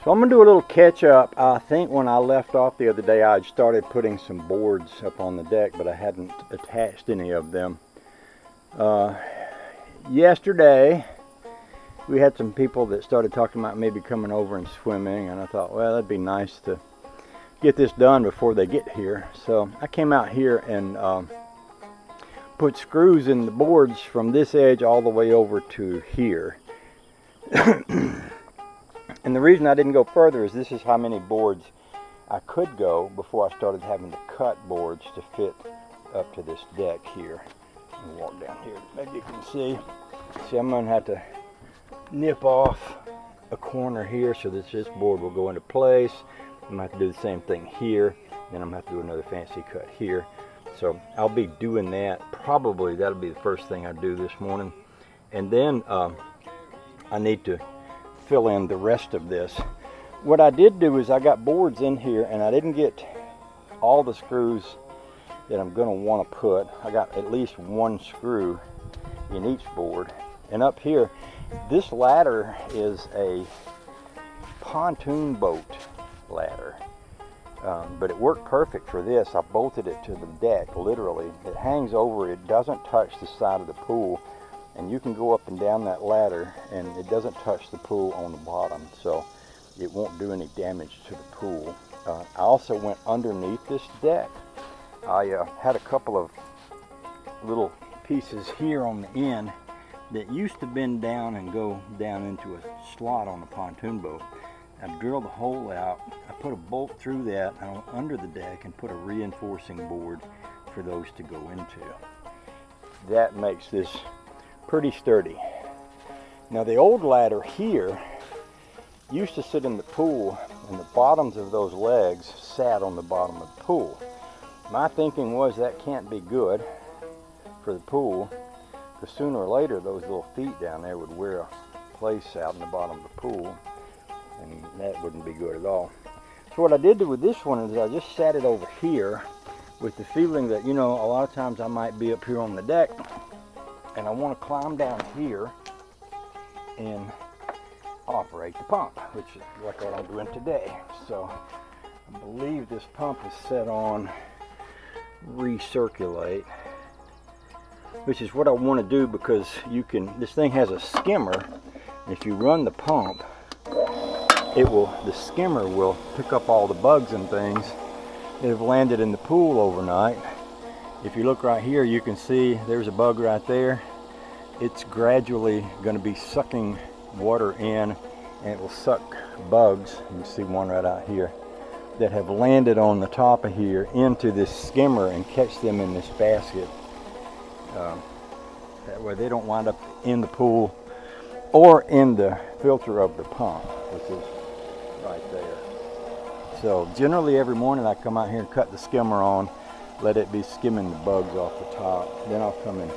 So I'm going to do a little catch up. I think when I left off the other day, I had started putting some boards up on the deck, but I hadn't attached any of them. Yesterday, we had some people that started talking about maybe coming over and swimming, and I thought, well, that'd be nice to get this done before they get here. So I came out here and put screws in the boards from this edge all the way over to here. And the reason I didn't go further is this is how many boards I could go before I started having to cut boards to fit up to this deck here. And walk down here. Maybe you can see. See, I'm going to have to nip off a corner here so that this board will go into place. I'm going to have to do the same thing here. Then I'm going to have to do another fancy cut here. So I'll be doing that. Probably that'll be the first thing I do this morning. And then I need to fill in the rest of this. What I did do is I got boards in here and I didn't get all the screws that I'm going to want to put. I got at least one screw in each board. And up here, this ladder is a pontoon boat ladder. But it worked perfect for this. I bolted it to the deck, literally. It hangs over, it doesn't touch the side of the pool. And you can go up and down that ladder and it doesn't touch the pool on the bottom, so it won't do any damage to the pool. I also went underneath this deck. I had a couple of little pieces here on the end that used to bend down and go down into a slot on the pontoon boat. I drilled the hole out, I put a bolt through that under the deck and put a reinforcing board for those to go into. That makes this pretty sturdy. Now the old ladder here used to sit in the pool and the bottoms of those legs sat on the bottom of the pool. My thinking was that can't be good for the pool, because sooner or later those little feet down there would wear a place out in the bottom of the pool, and that wouldn't be good at all. So what I did with this one is I just sat it over here with the feeling that, you know, a lot of times I might be up here on the deck and I want to climb down here and operate the pump, which is like what I'm doing today. So I believe this pump is set on recirculate, which is what I want to do, because this thing has a skimmer, and if you run the pump, the skimmer will pick up all the bugs and things that have landed in the pool overnight. If you look right here, you can see there's a bug right there. It's gradually going to be sucking water in, and it will suck bugs. You can see one right out here that have landed on the top of here into this skimmer and catch them in this basket. That way they don't wind up in the pool or in the filter of the pump, which is right there. So generally every morning I come out here and cut the skimmer on, let it be skimming the bugs off the top. Then I'll come and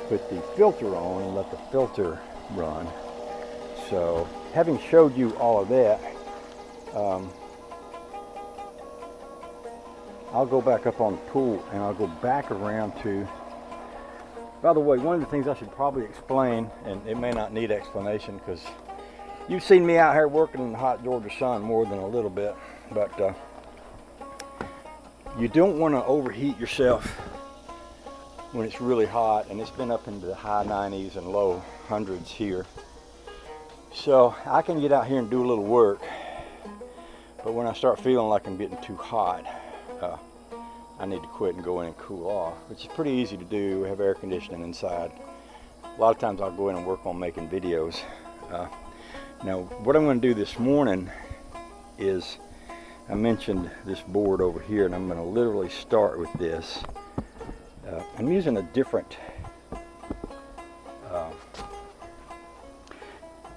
put the filter on and let the filter run. So having showed you all of that, I'll go back up on the pool and I'll go back around to, by the way, one of the things I should probably explain, and it may not need explanation because you've seen me out here working in the hot Georgia sun more than a little bit, but you don't want to overheat yourself when it's really hot, and it's been up into the high 90s and low hundreds here. So I can get out here and do a little work, but when I start feeling like I'm getting too hot, I need to quit and go in and cool off, which is pretty easy to do. We have air conditioning inside. A lot of times I'll go in and work on making videos. Now what I'm going to do this morning is, I mentioned this board over here, and I'm going to literally start with this. I'm using a different,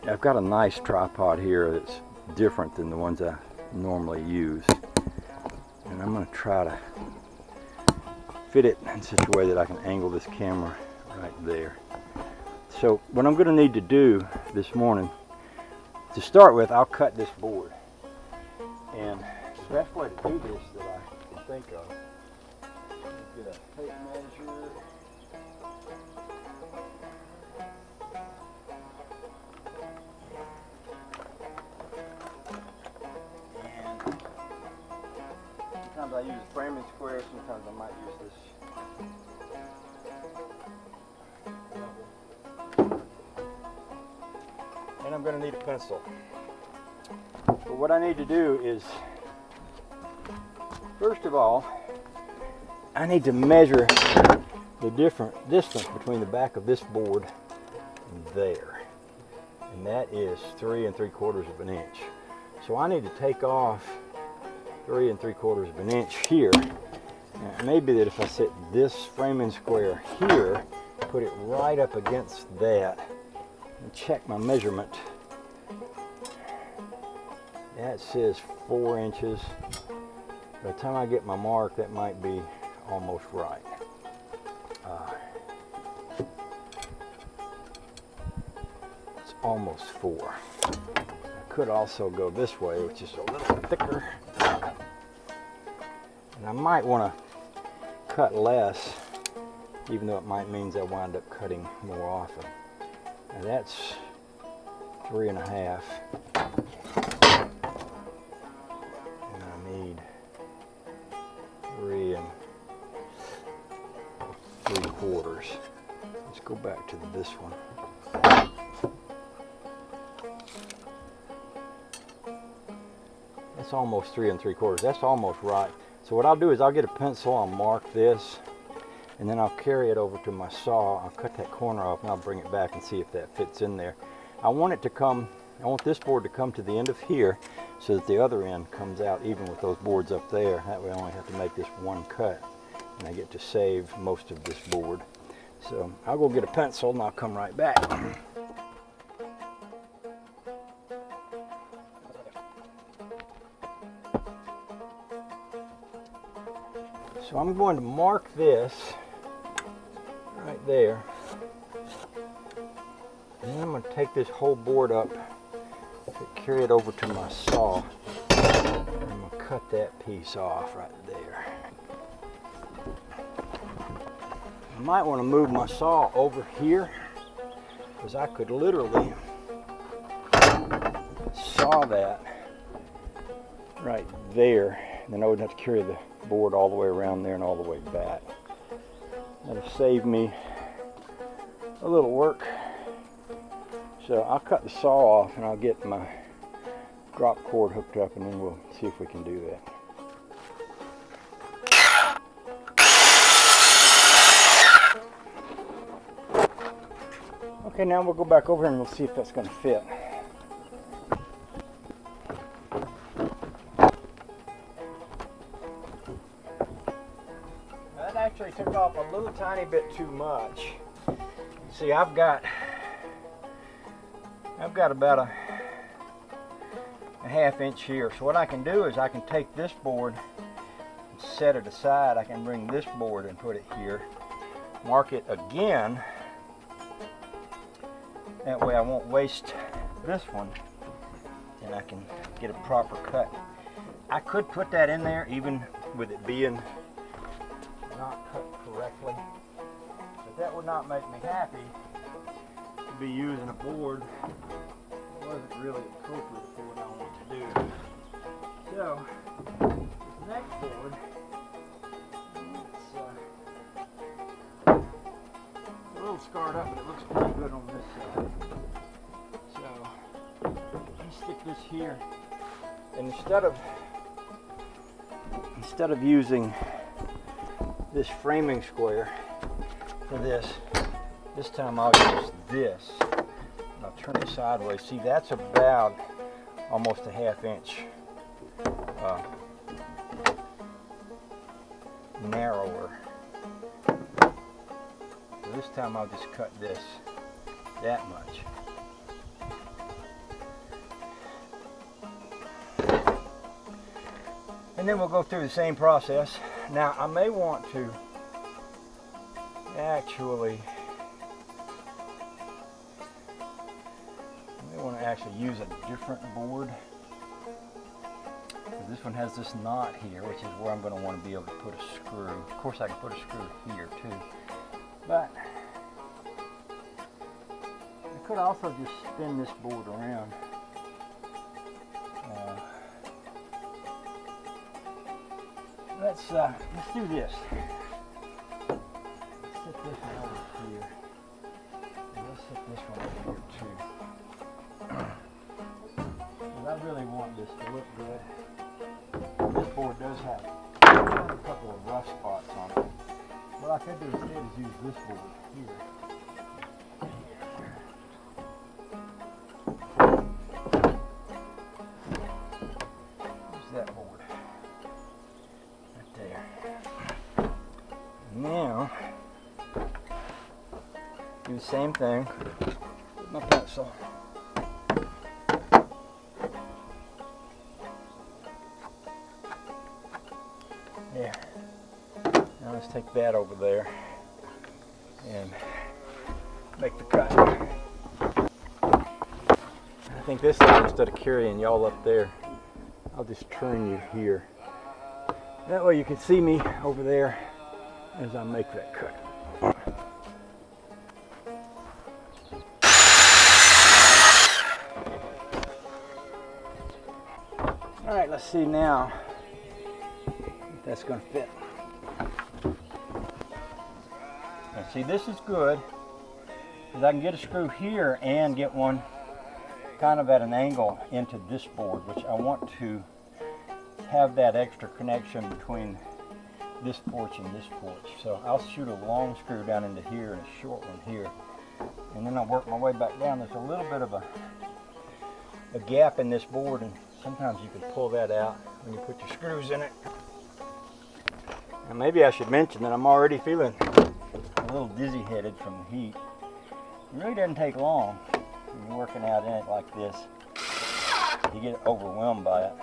I've got a nice tripod here that's different than the ones I normally use. And I'm going to try to fit it in such a way that I can angle this camera right there. So what I'm going to need to do this morning, to start with, I'll cut this board. And the best way to do this that I can think of is get a tape measure. I use framing square, sometimes I might use this. And I'm going to need a pencil. But what I need to do is, first of all, I need to measure the different distance between the back of this board and there. And that is 3 3/4 of an inch. So I need to take off 3 3/4 of an inch here. Now, maybe that if I set this framing square here, put it right up against that, and check my measurement. That says 4 inches. By the time I get my mark, that might be almost right. It's almost 4. I could also go this way, which is a little thicker. And I might want to cut less, even though it might mean I wind up cutting more often. And that's 3 1/2. And I need 3 3/4. Let's go back to this one. That's almost 3 3/4. That's almost right. So what I'll do is I'll get a pencil, I'll mark this, and then I'll carry it over to my saw. I'll cut that corner off and I'll bring it back and see if that fits in there. I want this board to come to the end of here so that the other end comes out even with those boards up there. That way I only have to make this one cut and I get to save most of this board. So I'll go get a pencil and I'll come right back. So I'm going to mark this right there. And then I'm going to take this whole board up, carry it over to my saw, and I'm going to cut that piece off right there. I might want to move my saw over here, because I could literally saw that right there, and then I wouldn't have to carry the board all the way around there and all the way back. That'll save me a little work. So I'll cut the saw off and I'll get my drop cord hooked up, and then we'll see if we can do that. Okay, now we'll go back over here and we'll see if that's going to fit. That actually took off a little tiny bit too much. See, I've got about a 1/2 inch here. So what I can do is I can take this board and set it aside. I can bring this board and put it here. Mark it again. That way I won't waste this one, and I can get a proper cut. I could put that in there even with it being not cut correctly, but that would not make me happy to be using a board that wasn't really appropriate for what I want to do. So this next board, it's a little scarred up, but it looks pretty good on this side. So let me stick this here, and instead of using this framing square for this time I'll use this. And I'll turn it sideways. See, that's about almost a 1/2 inch narrower. So this time I'll just cut this that much. And then we'll go through the same process. Now I may want to actually use a different board. This one has this knot here, which is where I'm going to want to be able to put a screw. Of course I can put a screw here too. But I could also just spin this board around. let's do this. Set this one over here. And let's set this one over here too. Because I really want this to look good. This board does have a couple of rough spots on it. What I could do instead is use this board here. Use that board. Right there. Now, do the same thing with my pencil. There. Now let's take that over there and make the cut. I think this time, instead of carrying y'all up there, I'll just turn you here. That way you can see me over there as I make that cut. All right, let's see now if that's going to fit. Now see, this is good because I can get a screw here and get one kind of at an angle into this board, which I want to have that extra connection between this porch and this porch. So I'll shoot a long screw down into here and a short one here, and then I'll work my way back down. There's a little bit of a gap in this board, and sometimes you can pull that out when you put your screws in it. And maybe I should mention that I'm already feeling a little dizzy headed from the heat. It really doesn't take long when you're working out in it like this. You get overwhelmed by it.